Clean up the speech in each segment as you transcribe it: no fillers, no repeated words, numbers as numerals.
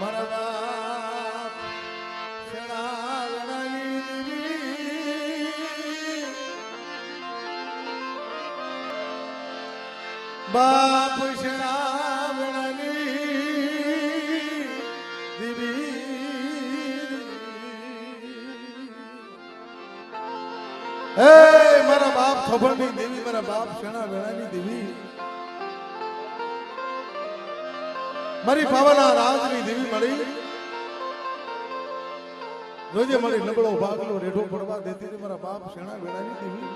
મારા બાપ શેણાવણાની દેવી બાપ શેણાવણાની દેવી હે મારા બાપ ખબરની દેવી મારા બાપ શેણાવણાની દેવી મારી પાવાના રાજની દેવી મળી જોજે મારી નબળો ભાગલો રેઢો પડવા દેતી હતી મારા બાપ શેણા વેળાની દેવી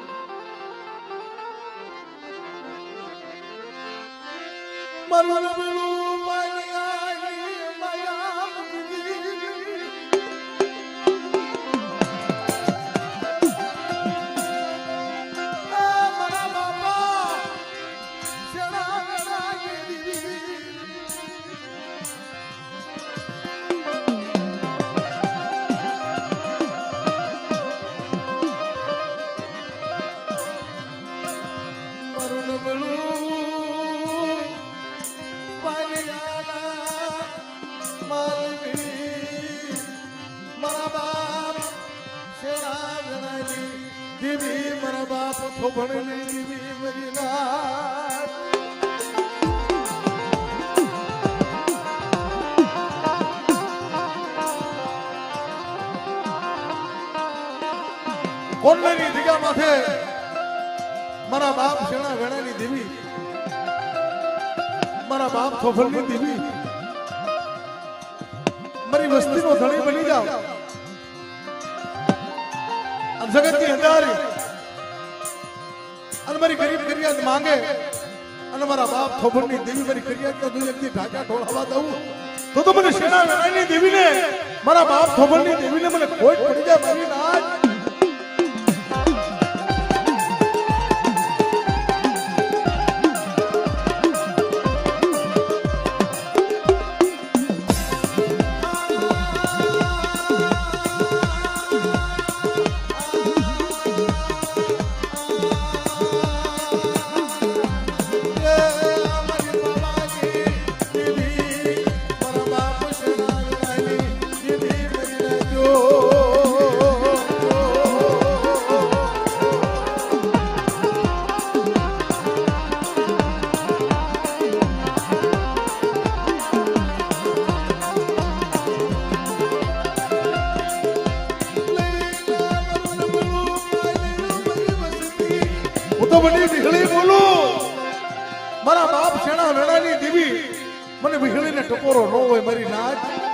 મારું નબળું માયાની માયા મારા બાપા શેણા વેળાની દેવી દેવી મારા બાપ થોભણની દેવી મરી લાડ કોણની જગ્યા માથે મારા બાપ શેણા વેણાની દેવી મારા બાપ થોભણની દેવી મારી વસ્તીનો ધણી બની જાવ જગત ની અંધારી અને મારી ગરીબ ફરિયાદ માંગે અને મારા બાપ થોભણની દેવી મારી ફરિયાદ તો તું એકથી ઢાકા ઢોળાવા દઉં તો મને શેણા વેણાની દેવીને મારા બાપ થોભણની દેવીને મને ખોટ પડી જાય મારી નાજ મારા બાપ શેણા વેણાની દેવી મને વિહળીને ટકોરો ન હોય મારી નાચ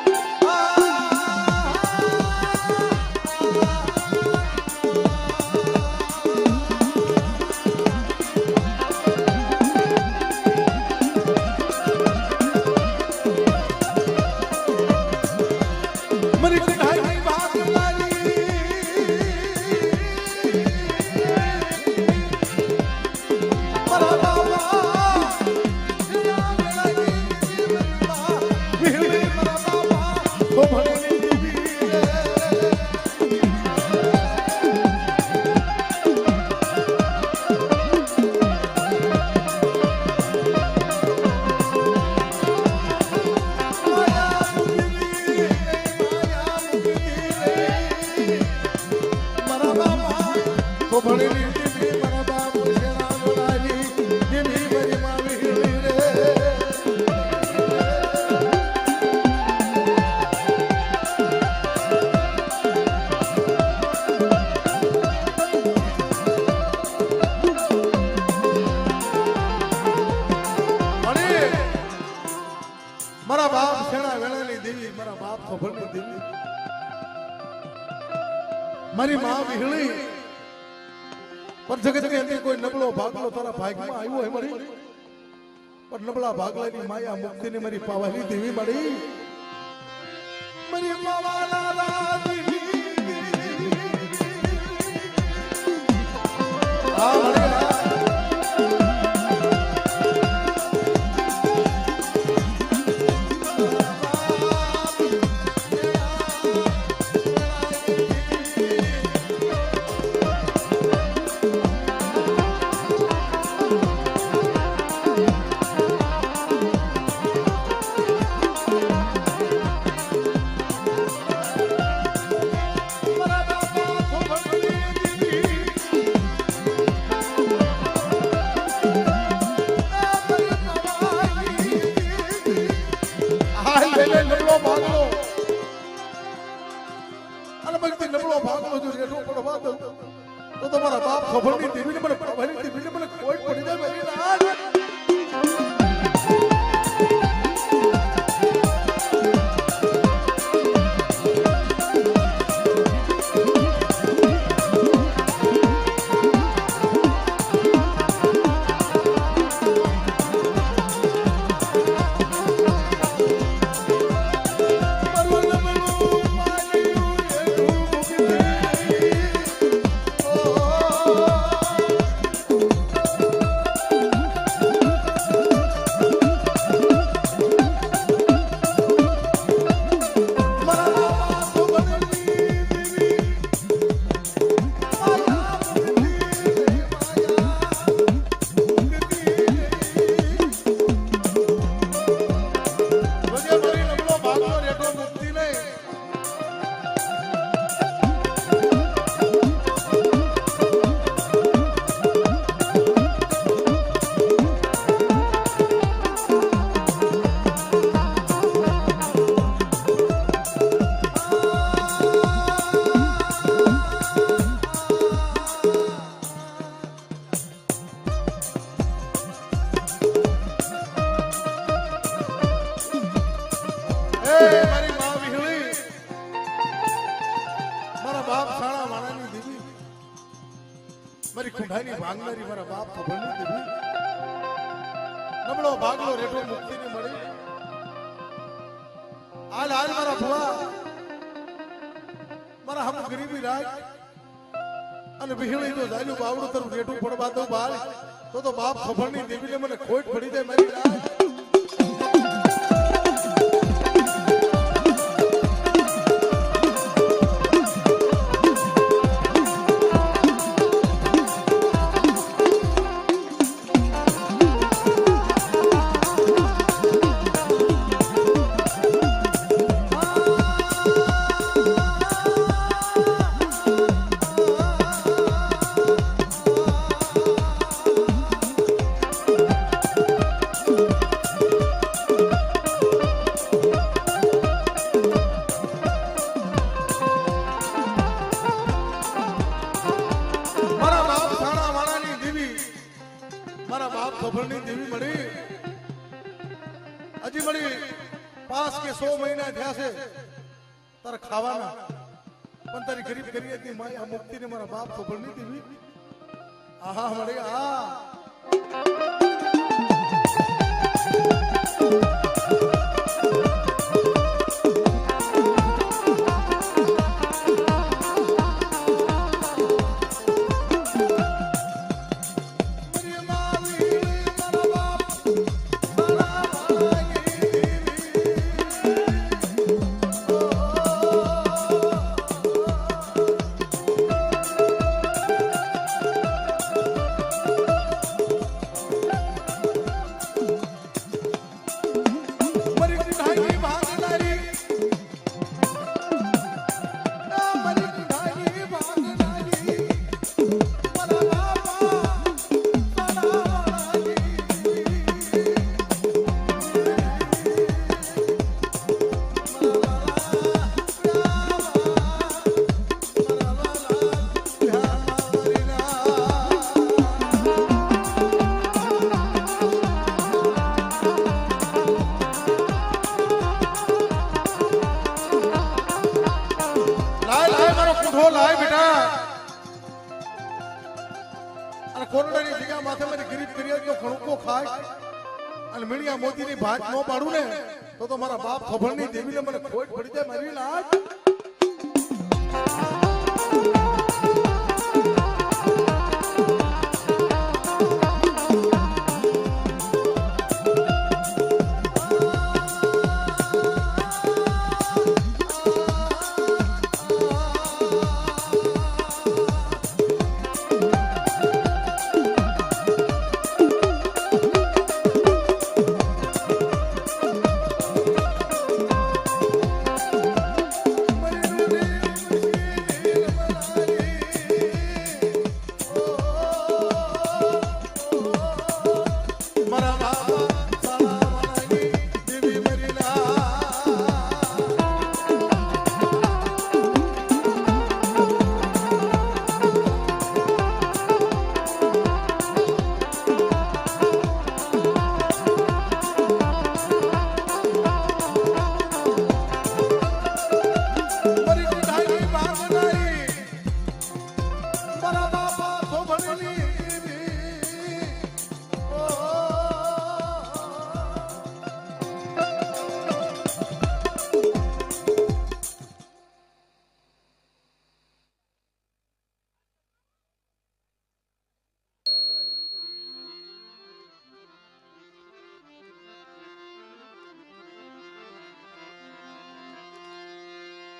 મારા બાપ શેણા વેણાની દેવી મારા બાપ ખબરની દેવી મારી માં વિહળી પણ જગતની અંદર કોઈ નબળો ભાગલો તારા ભાગમાં આવ્યો હે મળી પણ નબળા ભાગલાની માયા મુક્તિની મારી પાવાની દેવી મળી મારી પાવાના રાજી આ મળી નબળો ભાગલો અને પછી નબળો ભાગલો જો રેઠો પડવા દઉં તો તમારા બાપ ખબરની દેવીને મને પાવાની દેવીને મને કોઈ પડી જાય મારી રાત મારી ખુંડાની ભાંગનારી મારા બાપ ખબરની દેવી નબળો ભાગલો રેઠો મુક્તિને મળી હાલ હાલ મારા ભુવા મારા હમ ગરીબી રાજ અને વિહળી તો જાલ્યું બાવડું તરફ રેઠું પડવા દો બાલ તો બાપ ખબરની દેવીને મને ખોટ પડી જાય મારી રાજ ખબરની દેવી મળી હજી મળી 5 કે 100 મહિના થયા છે તારે ખાવાના પણ તારી ગરીબ કરી હતી માયા મુક્તિને મારા બાપ ખબરની દેવી આહા મળી આ લાય બેટા અને કોરોનાની જગ્યા માથે મારી ગરીબ કરિયાનો ખણકો ખાય અને મીડિયા મોતીની ભાત ન પાડું ને તો મારા બાપ ખબરની દેવીને મને ખોટ પડી જાય મારી લાજ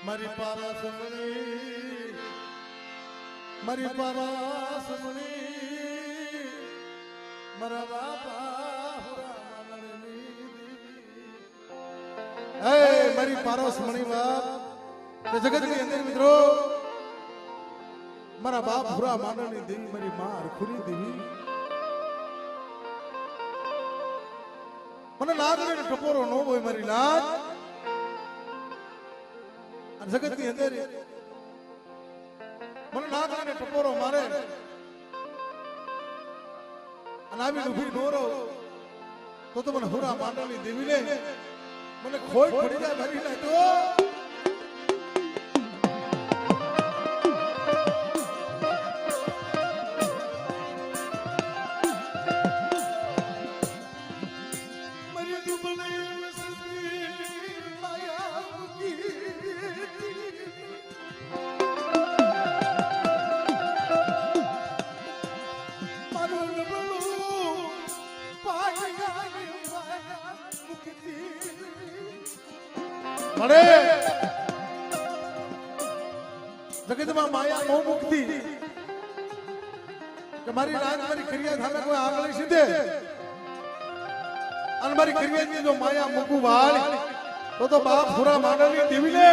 મારી પારસમણી મારી પારસમણી મારા બાપા હુરા માનણી હે મારી પારસમણી બાપ કે જગતની અંદર મિત્રો મારા બાપ હુરા માનણી દેવી મારી માં અરખુરી દેવી મને નાગને ટપોરો નો હોય મારી નાગ જગત ની અંદર મને નાગને ટપોરો મારે અને આવી ઉભી નો રહો તો મને હુરા માંડલી દેવીને મને ખોટ પડી જાય મારી ના તો જગતમાં માયા નો મુક્તિ કે મારી રાજ મારી ક્રિયા સામે કોઈ આગળ સીધે અને મારી ક્રિયાની જો માયા મૂકું વાળ તો બાપ હુરા માંડલી દેવીને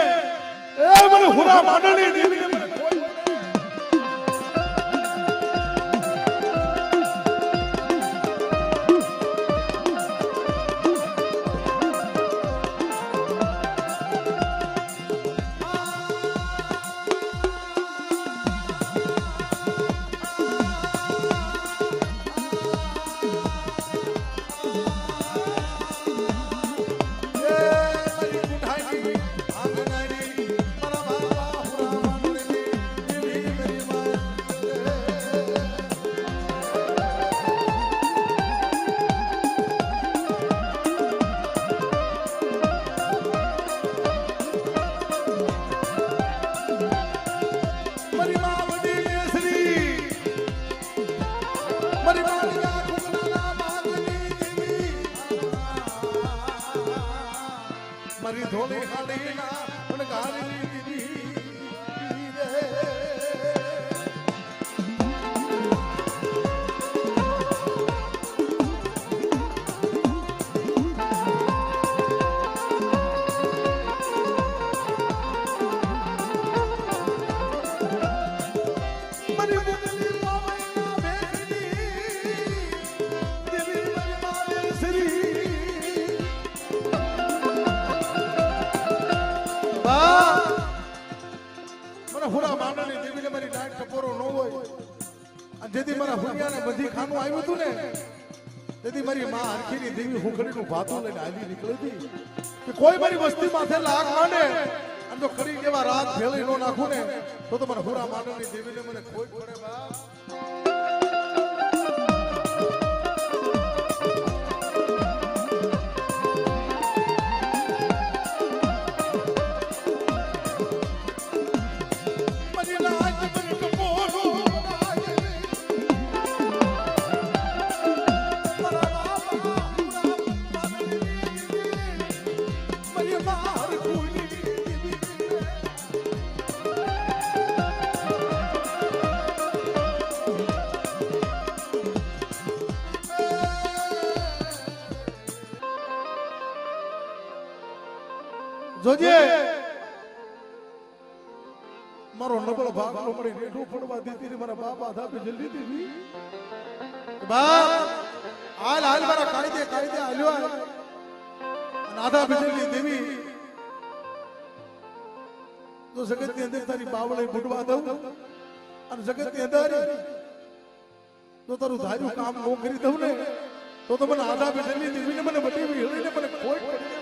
એ મને હુરા માંડલી દેવીને મને મારી ધોળી હાડીના પણ ગાડી દીધી હુરા માંડલી દેવીને મારી નાક ટપોરો ન હોય અને જેથી મારા હુરિયાને બધી ખાનું આવ્યું હતું ને તેથી મારી માં હરખીની દેવી હુખડીનું ભાતું લઈને હાલી નીકળી હતી કે કોઈ મારી વસ્તી માથે લાગ માંડે અને જો કડી કેવા રાત ભેળી નો નાખું ને તો મને હુરા માંડલી દેવીને મને ખોટ પડે બાપ જોજે મારો નબળો ભાગ મળી રેઠું પડવા દીધી મારા બાપ આધા પે જલ્દી દીધી બાપ હાલ હાલ મારા કાયદે કાયદે હાલ્યો અને આધા પે જલ્દી દેવી તો જગત ની અંદર તારી બાવળે બુડવા દઉં અને જગત ની અંદર તો તારું ધાર્યું કામ નો કરી દઉં ને તો મને આધા પે જલ્દી દેવીને મને બધી હેળીને મને ખોટ પડી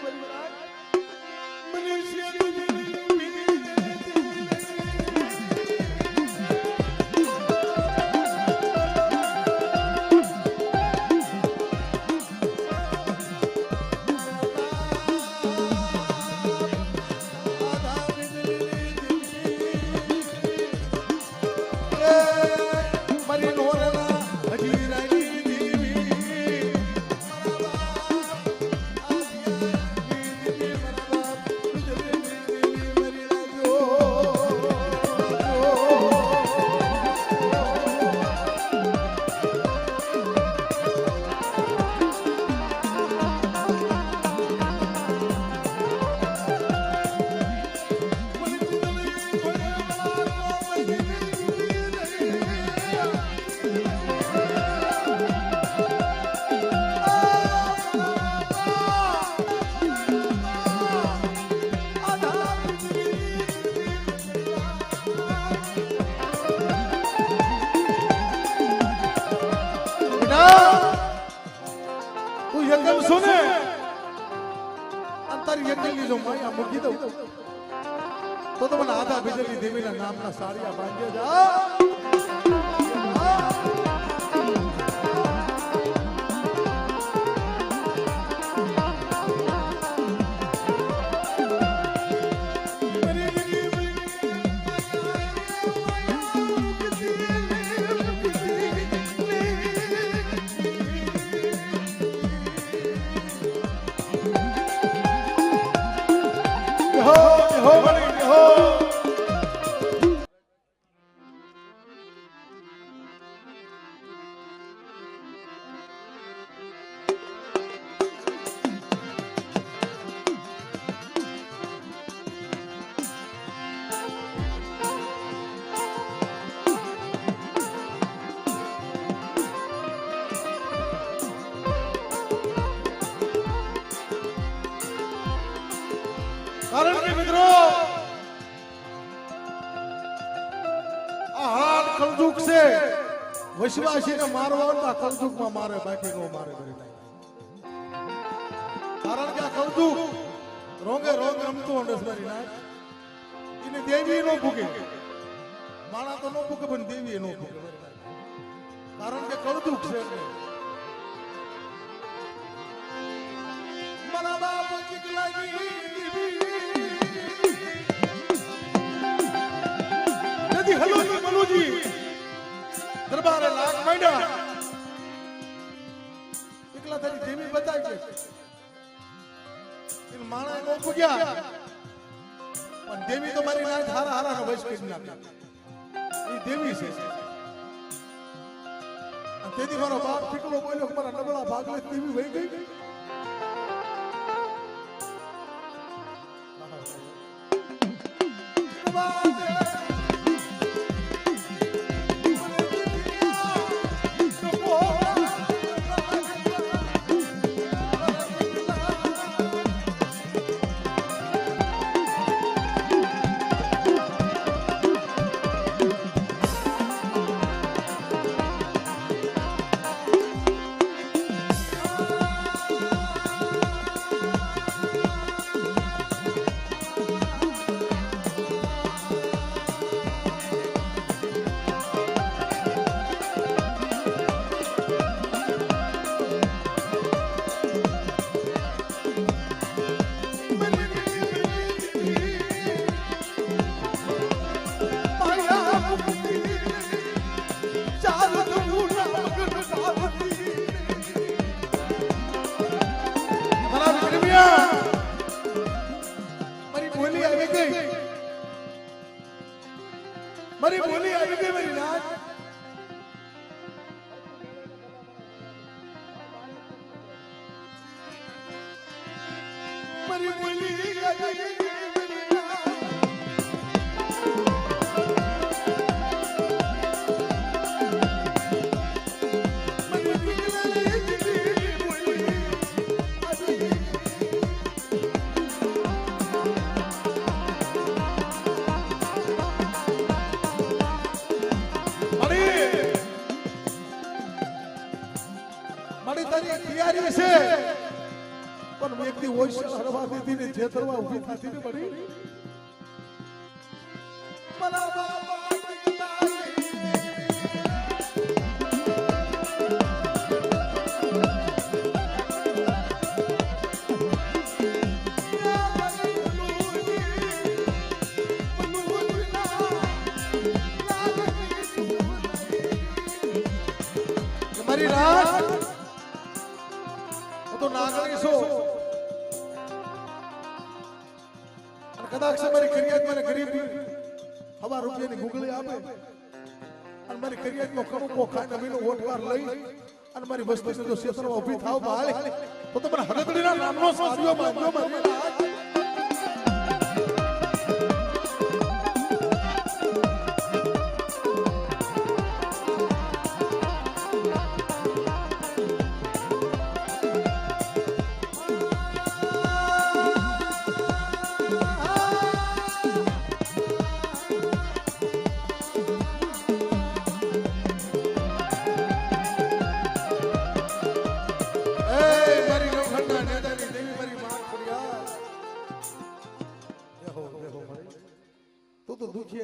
તું એકલ છો ને તારી એકલી જો માયા મૂકી દઉં તો મને આધા બીજલી દેવીના નામના સાડિયા બાંધ્યા જા કારણ કે મિત્રો આ હાલ કલયુગ છે વિશ્વાસીને મારવા હોય તો કલયુગમાં મારે બાકી નો મારે કારણ કે આ કલયુગ રોંગે રોંગ રમતું અંડસવારી ના એને દેવી નો ભૂગે માણા તો નો ભૂગે પણ દેવી નો ભૂગે કારણ કે કલયુગ છે મારા બાપ ચીકલાજી हेलो जी बोलो जी दरबारे लाख महीना एकला तेरी देवी बताई के इन माणा नो पुग्या पण देवी तो मारी ना हारा हारा नो वश કરી નાખી ઈ દેવી છે અને તેથી મારો બાપ ઠીકલો બોલ્યો કે મારા નબળા ભાગલે દેવી વહી ગઈ મારી બોલી આવી ગઈ મારી નાચ મારી બોલી આવી ગઈ તૈયારી છે પણ વ્યક્તિ હોય હરવા દીધી ને છેતરવા ઊભી થતી ને પડી મારી રાત તો નાગરિક છો અને કદાચ મારી ફરિયાદ મને ગરીબ હવા રૂપિયાની ગુગળી આપે અને મારી ફરિયાદનો કણકો ખાઈને અમીનો વોટવાર લઈ અને મારી વસ્તીને જો ક્ષેત્રમાં ઊભી થાવ હાલે તો તમને હરદડીના નામનો સાસ્યો માંગ્યો મારી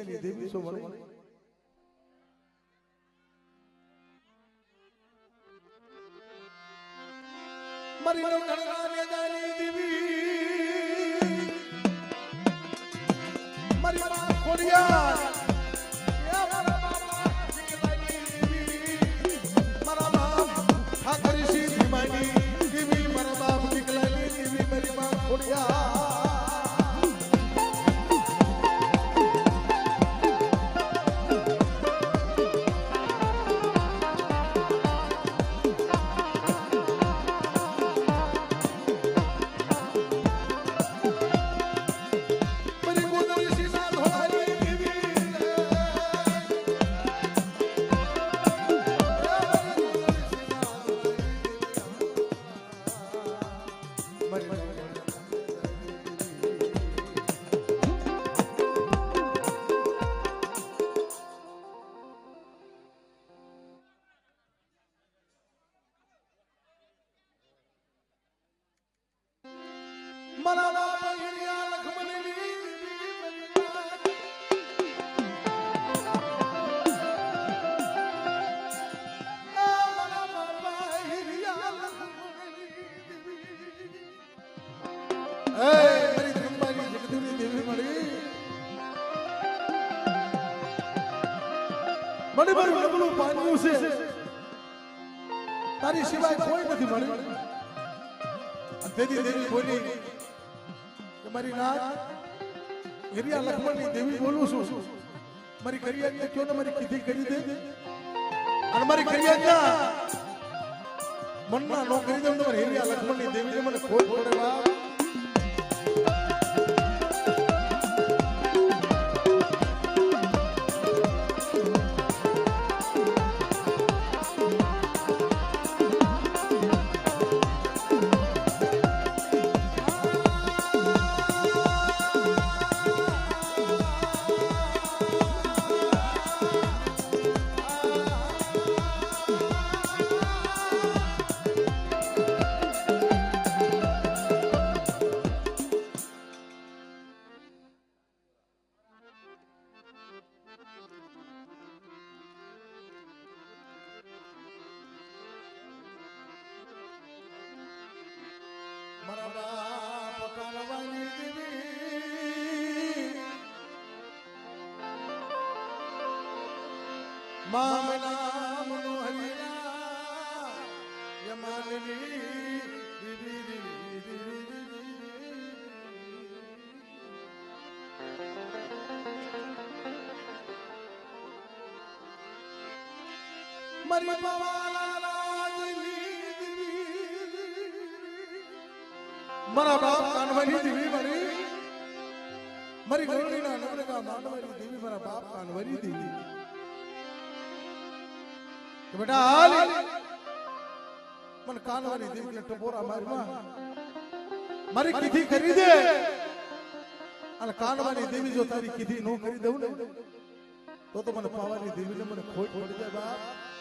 મુખિયાની દેવી છો વળી મારી નવગણના દાની દેવી મારી માં ખોડિયાર મારા બાપા હિરિયા લખમણની મારા બાપા હિરિયા લખમણની એ મારી ધર્મબાઈ જગદીની દેવી મળી મને મારું નબળું પાન્યું છે તારી સિવાય કોઈ નથી મળી તેથી દેવી બોલી મારી નાથ હિરિયા લખમણની દેવી બોલું છું મારી કરિયાજ્ઞા કયો ને મારી કીધી કરી દે અને મારી કરિયાજ્ઞા મનના નો કરી દે તો હિરિયા લખમણની દેવીને મને ખોટ પડે બાપ મારા બાપ કાનવાની દેવી મામ નામ નો હરિયા યમાનની દેવી મારી મારા બાપ કાનવાની દેવી મારી મારી ગરણીના નવરકા માનવાની દેવી મારા બાપ કાનવાની દેવી કે બેટા હાલ મને કાનવાની દેવીને ટપોરા મારમાં મારી કીધી કરી દે અને કાનવાની દેવી જો તારી કીધી નો કરી દઉં ને તો મને પાવાની દેવીને મને ખોટ પડી જાય બાપ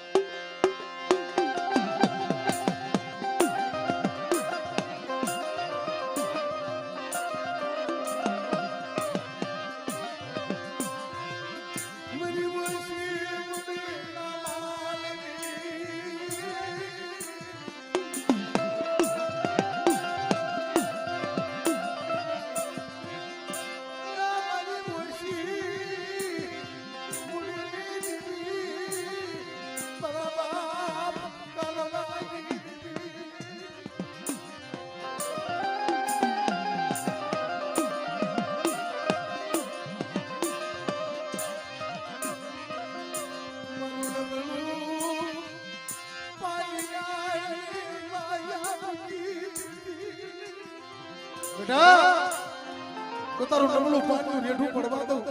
તો તારું નમલું પાણી રેઠું પડવા દઉં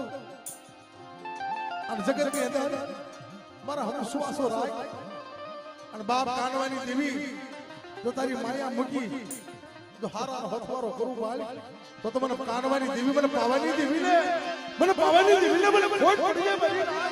અને જગત ની અંદર મારા હમ શ્વાસો રાખ અને બાપ કાનવાની દેવી જો તારી માયા મૂકી જો હારા હથવારો કરું બાલ તો મને કાનવાની દેવી મને પાવાની દેવી ને મને ખોટ પડી જાય મારી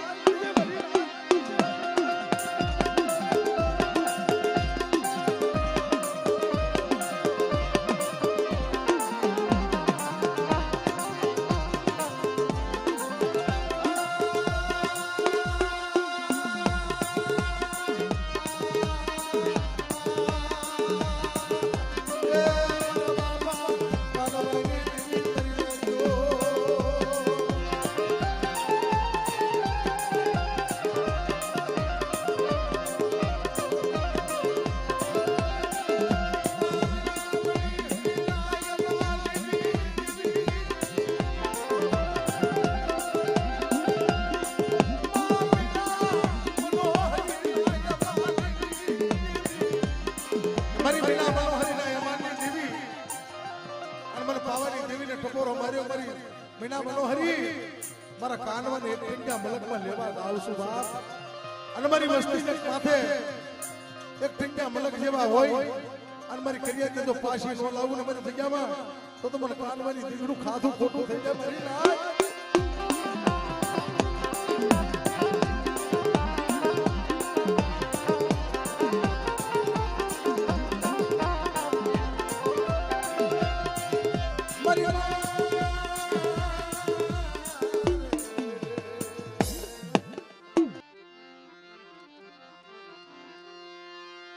મારી મીના મનોહરીના યમાનની દેવી અને મને પાવાની દેવીને ટપોરો માર્યો મારી મીના મનોહરી મારા કાનવાને એક ટીંગા મલકમાં લેવા આવશું બાપ અને મારી વસ્તીને માથે એક ટીંગા મલક જેવા હોય અને મારી કરિયાને જો પાછી ન લાવું ને મારી જગ્યામાં તો મને કાનવાની દેવીનું ખાધું ખોટું થઈ જાય મારી ના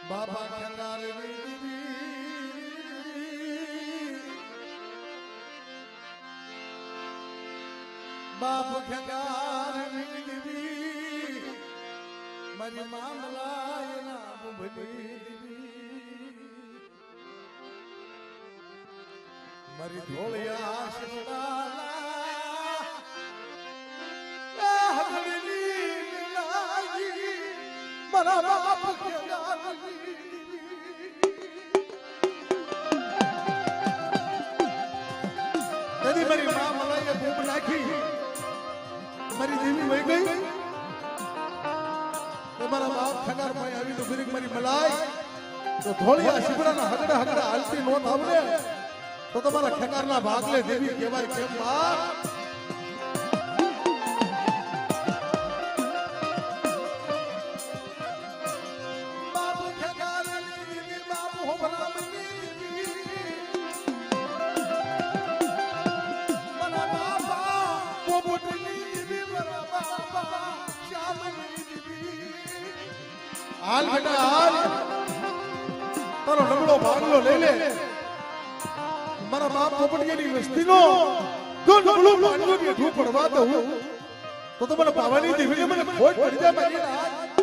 બાબા ખેંગાર બાપ ખેંગાર મારી મામલાય ના ભૂલી મારી ધોળિયા મારા બાપ તેની મારી મા મલાઈએ ભૂખ નાખી મારી દેવી વહી ગઈ મારા બાપ ખંડાર માં આવી તો ફરી મારી મલાઈ તો ધોળિયા શીપડાના હગડા હગડા હાલતી નો થાવને તો તમારા ખંડારના ભાગલે દેવી કહેવાય કેમ બાપ હાલ બેટા હાલ તારો નબળો ભાગલો લઈ લે મારા બાપ પોપટિયાની વસ્તીનો જો નબળો ભાગલો ને ઢૂ પડવા દઉં તો મને પાવાની દેવીને મને ખોટ પડી જાય મારી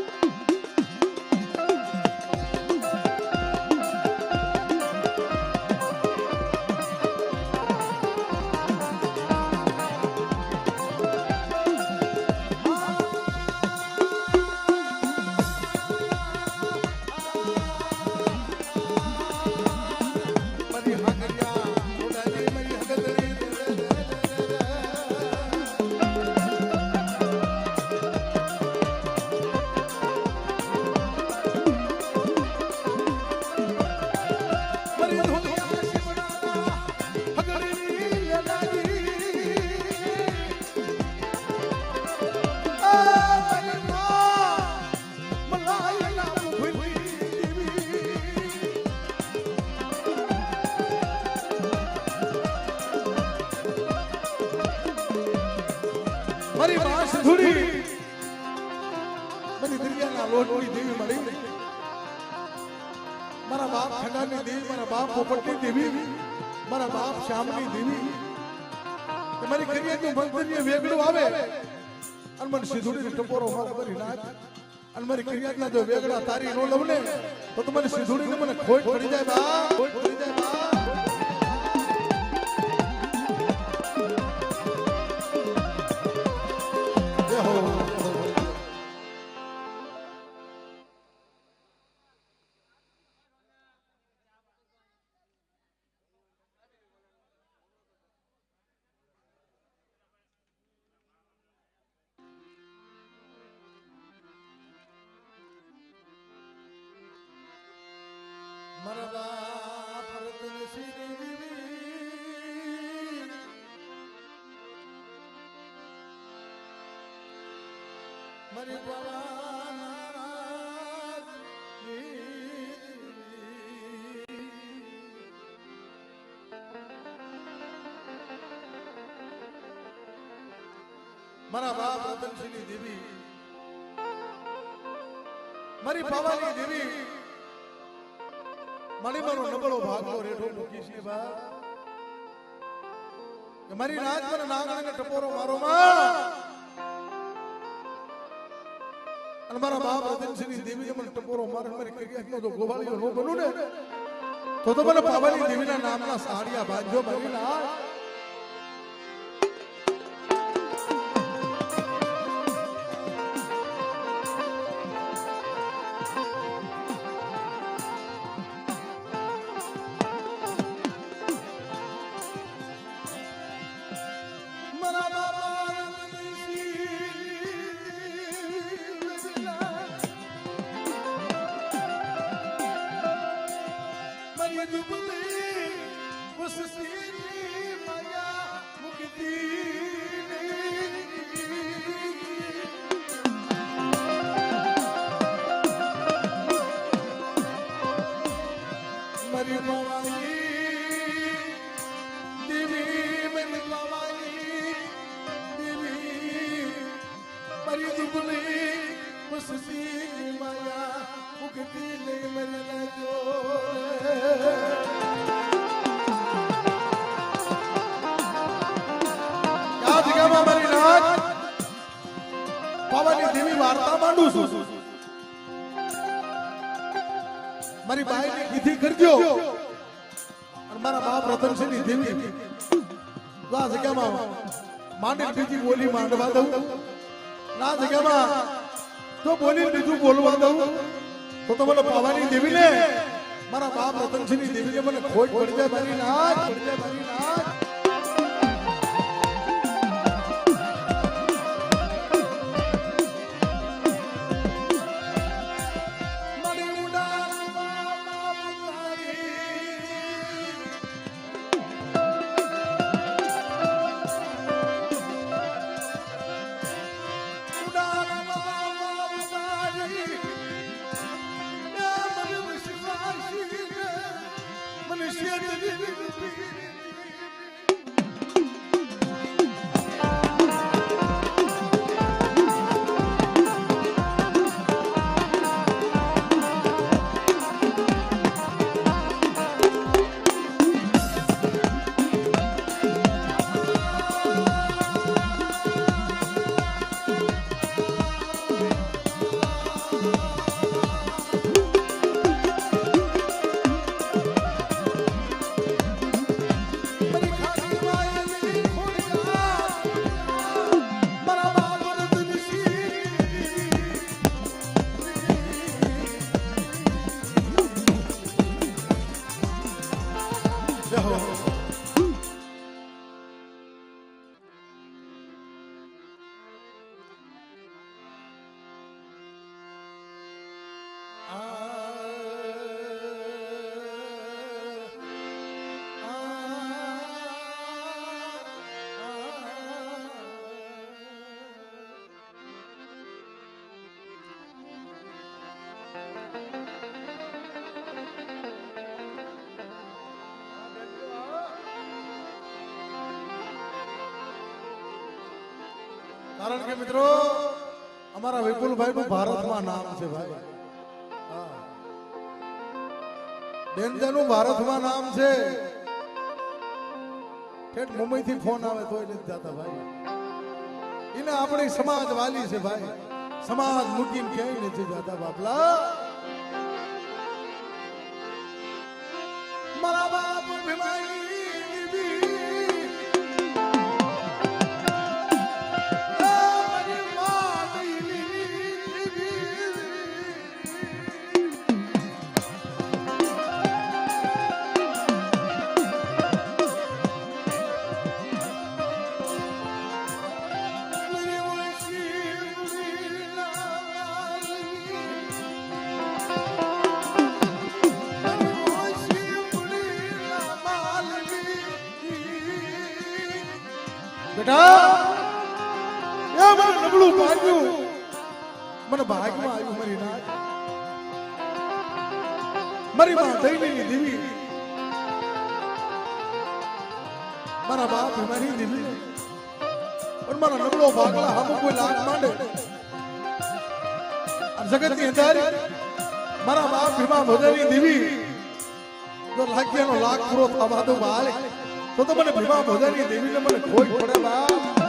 મારી માં સિંધુડી મારી દરિયાના લોટની દેવી મળી મારા બાપ ખંડાની દેવી મારા બાપ પોપટની દેવી મારા બાપ શ્યામની દેવી મારી કરિયાનું મંતવ્ય વેગળું આવે અને મને સિંધુડીને ટપોરો મારા કરી નાખ અને મારી કરિયાના જો વેગળા તારી નો લવ ને તો તમારી સિંધુડીને મને ખોટ પડી જાય બા ખોટ પડી જાય બા મરદા પરતન શ્રી મરી મારા બાપ રતનસિંહની દેવી મારી પાવાની દેવી મારી મારો નબળો ભાગલો રેઠો મૂકી છે બા મારી રાત પર નાગરાને ટપોરો મારો માં અને મારા બાપ રતનસિંહની દેવીને મને ટપોરો મારે મારી કરિયાનો જો ગોવાળીઓ નો બનું ને તો મને પાવાની દેવીના નામના સાડિયા બાંધજો મારી ના मरी दुबले उसकी माया मुक्ति मरी भवानी देवी मरी भवानी देवी मरी दुबले उसकी माया मुक्ति नहीं मरना जो क्या जगह मारी नाथ पवनी देवी वार्ता मांडू सु मारी बाई ने विधि कर दियो और मारा बाप रतन सिंह ની દેવી આ જગ્યામાં માંડી બીજી બોલી માંડવા દઉં ના જગ્યામાં જો બોલી બીજું બોલવા દઉં તો મને પાવાની દેવીને મારા બાપ રતનસિંહની દેવીને મને ખોટ પડી જાય મારી નાથ પડી જાય મારી નાથ કારણ કે મિત્રો અમારા વિપુલભાઈ નું ભારતમાં નામ છે ભાઈ બેનજાનું ભારતમાં નામ છે ઠેઠ મુંબઈ થી ફોન આવે તોય નથી જતા ભાઈ એને આપણી સમાજ વાલી છે ભાઈ સમાજ મૂકીને ક્યાંય નથી જતા બાપલા મારા બાપ ભીમાઈ નબળું ભાગ્યું મને ભાગમાં આવ્યું મારી નાથ મારી માં દૈની દેવી મારા બાપ મારી દેવી પણ મારા નબળો ભાગલા હમ કોઈ લાખ માંડે જગત ની અંદર મારા બાપ ભીમા ભોજાની દેવી જો લાગ્યાનો લાખ પૂરો થવા દો ભાઈ તો મને ભીમા ભોજાની દેવીને મને ખોટ પડે બાપ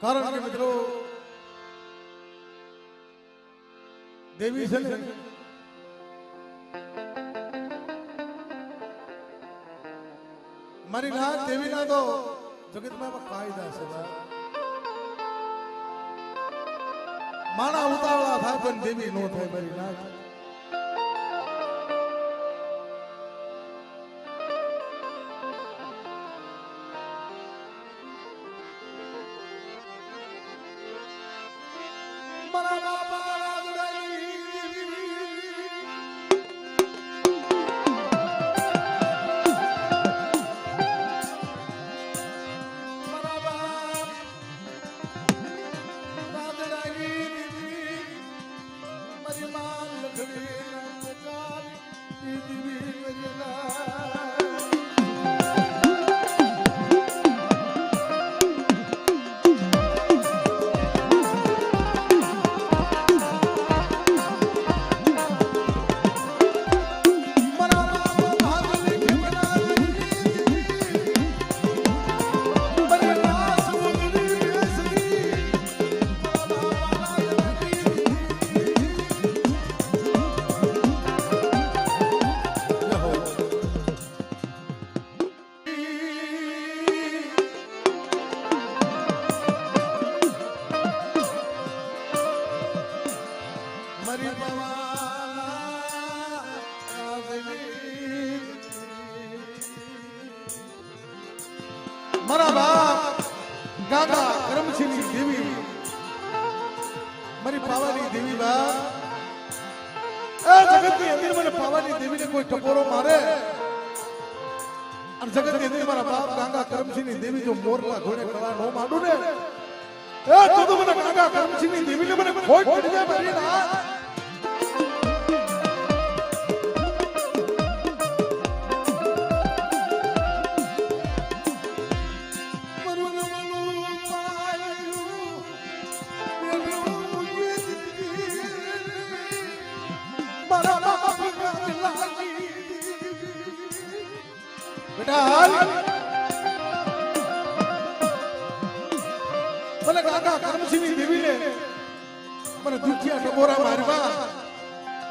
કારણ કે મિત્રો દેવી છે ને મારી નાથ દેવીના તો જગતમાં કાયદા છે માણા ઉતાવળા થાય પણ દેવી નો થાય મારી નાથ મારા બાપ ગાગા કરમસિંહની દેવી મારી પાવાની દેવી બાપ એ જગતની અંદર મને પાવાની દેવીને કોઈ ટપોરો મારે અને જગતની અંદર મારા બાપ ગાગા કરમસિંહની દેવી જો મોરલા ઘોડે કળા નો માંડું ને એ તો મને ગાગા કરમસિંહની દેવીને મને ખોટ પડી જાય મારી નાથ મને કાકા કરમસિંહની દેવીને મને દુખિયા ટપોરા મારવા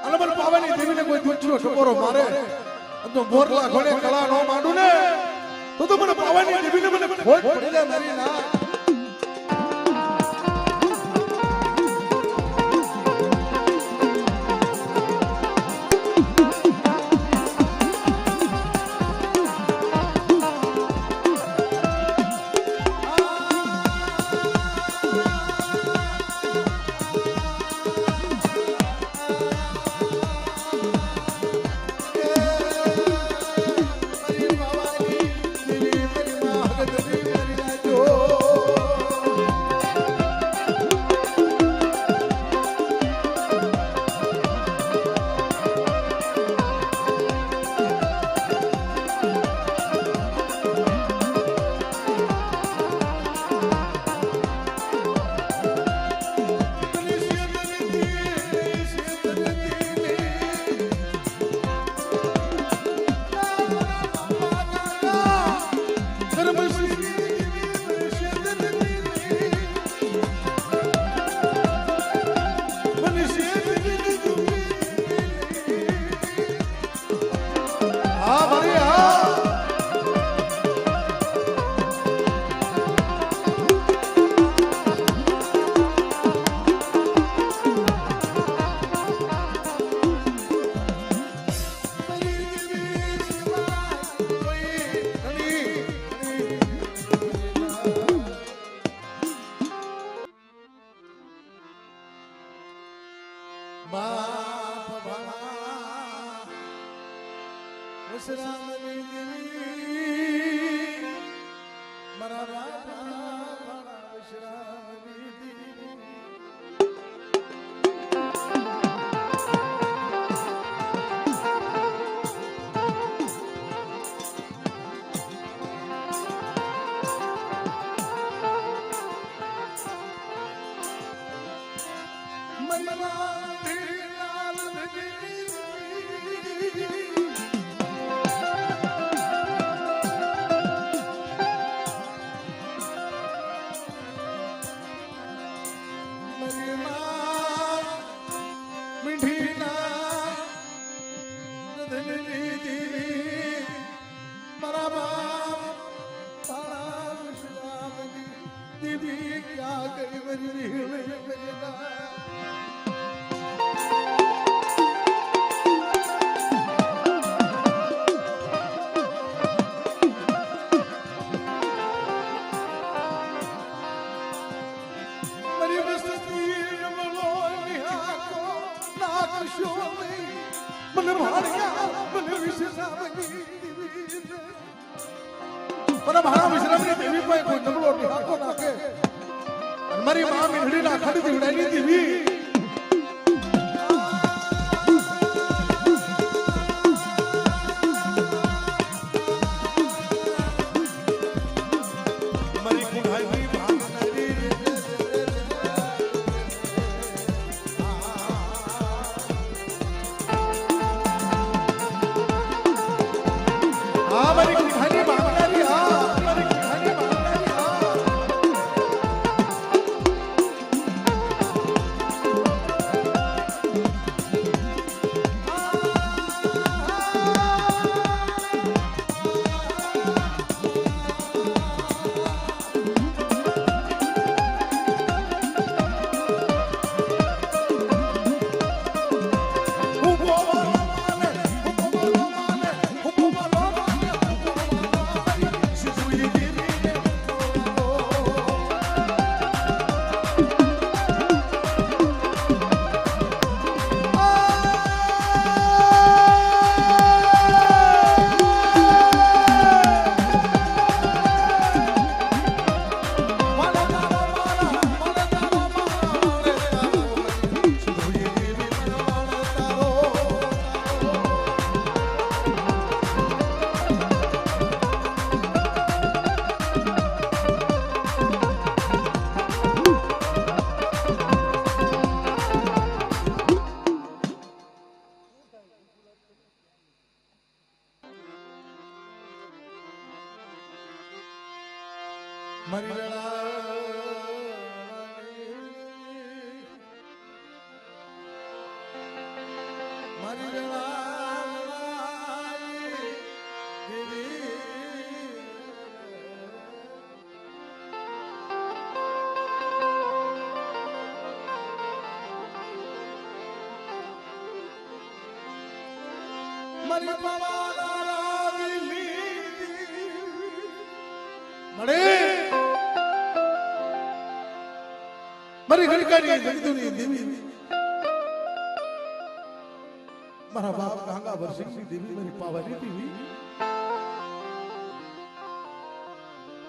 અને મને પાવાની દેવીને કોઈ દુખિયો ટપોરો મારે તો મોરલા ઘોડે કળા નો માંડું ને તો મને પાવાની દેવીને મને ખોટ પડી જાય મારી ના મને ભાણિયા મને વિશ્રામની મને મારા વિશ્રામની દેવી પાસે કોઈ નબળો ઢાકો નાખે અને મારી મા મીંઢડીના ખડ દીવડાની દેવી મારી મારી ઘરકારી જગદુની દેવી મારા બાપ ગાંગા વર્ષની દેવી મારી પાવાની દેવી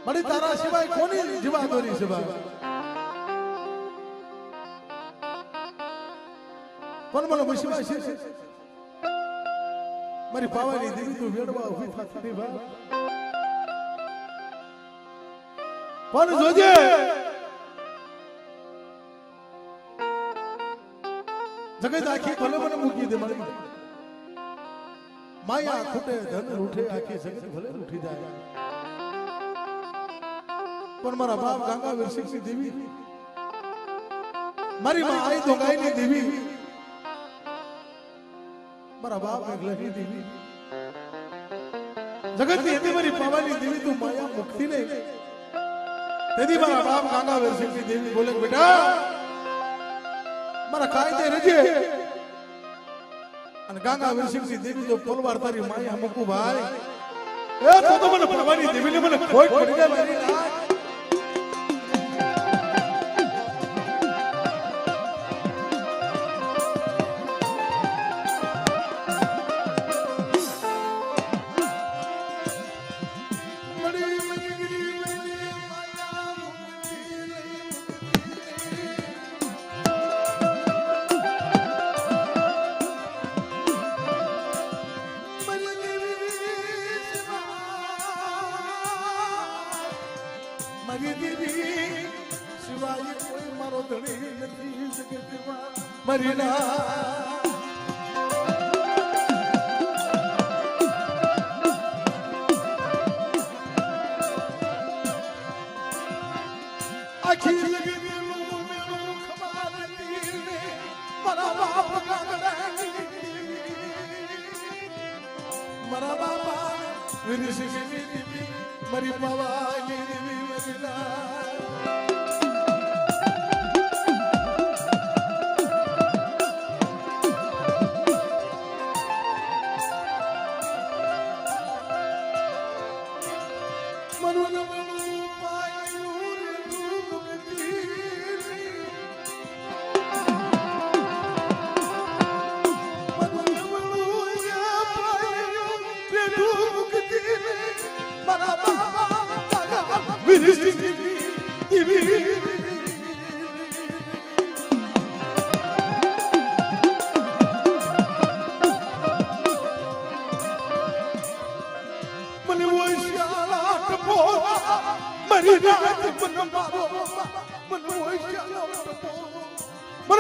મારી તારા સિવાય કોની જીવા દોરી સિવાય કોણ મને મુસીબત છે મારી પાવાની દેવી તું વેડવા ઉભી થાતી વા પણ જોજે જગત આખી ભલે મને મૂકી દે મારી માયા ખૂટે ધન રૂઠે આખી જગત ભલે ઉઠી જાય પણ મારા બાપ ગાંગા વીરસિંહની દેવી મારી માં આઈ દોંગાઈની દેવી મારા બાપ ગગલાની દેવી જગતની હતી મારી પાવાની દેવી તું માયા મુક્તિ નહીં તેથી મારા બાપ ગાંગા વીરસિંહની દેવી બોલે બેટા મારા કાયદે રજે અને ગાંગા વીરસિંહની દેવી જો તલવાર તારી માયા મૂકું ભાઈ એ તો મને પાવાની દેવીને મને ખોટ પડી જાય મારી ના સિવાય કોઈ મારો ધણી નથી જગતમાં મરી ના આખી જગતનું મેરું ખમારતી ને મારા બાપ ગાગડાની મારા બાપા વીરસિંહની દેવી મારી પાવાની દેવી મરી ના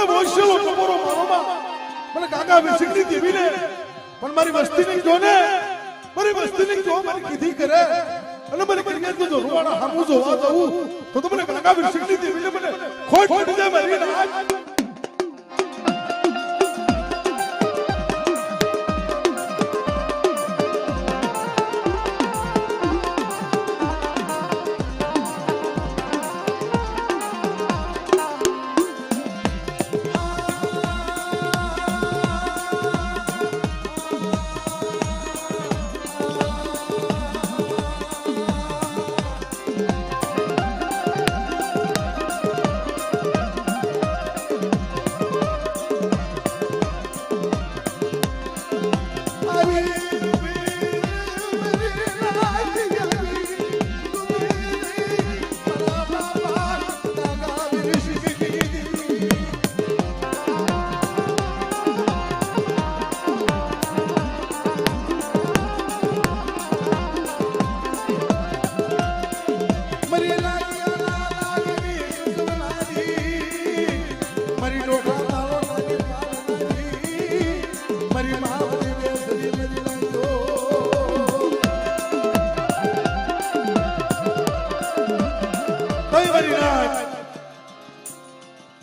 મને વોશલો કપોરો મારોમાં મને કાકા વિસંગની દેવી ને પણ મારી વસ્તીની જો ને મારી વસ્તીની જો મારી કીધી કરે અને મને કરિયા તો રૂવાડા હામું જોવા જાઉં તો મને કાકા વિસંગની દેવી ને મને ખોટ પડી જાય મારી રાજ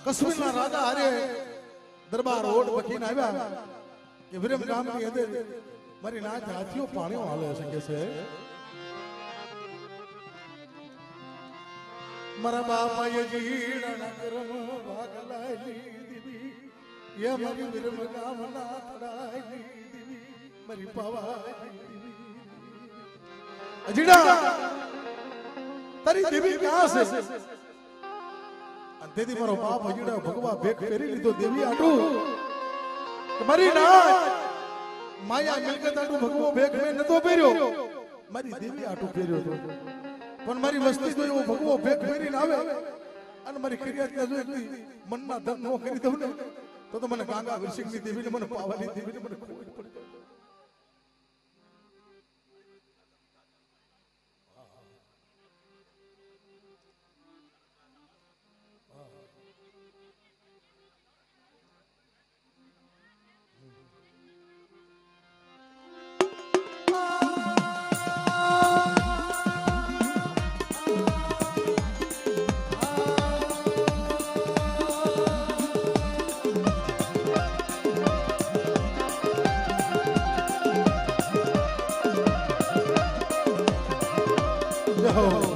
કશ્મીરના રાજા હારે દરબાર રોડ બકીને આવ્યા કે વિરમ ગામની અંદર મારી નાચ હાથીઓ પાણીઓ હાલે શકે છે મારા બાપાએ જીડાના કરમ ભાગલાલી દીવી એ મારી વિરમ ગામના તડાઈ દીવી મારી પાવાઈ દીવી જીડા તારી દેવી ક્યાં છે તેથી મારો બાપ હજુડા ભગવા ભેખ ફેરી લીધો દેવી આટું કે મારી નાચ માયા મિલકત આટું ભગવો ભેખ મેં નતો પહેર્યો મારી દેવી આટું પહેર્યો હતો પણ મારી વસ્તી જો એવો ભગવો ભેખ ફેરીને આવે અને મારી ક્રિયા જોઈ મનમાં ધન નો કરી દઉં ને તો મને ગાંગા વિરસિંહની દેવીને મને પાવાની દેવીને મને ખોટ પડી Oh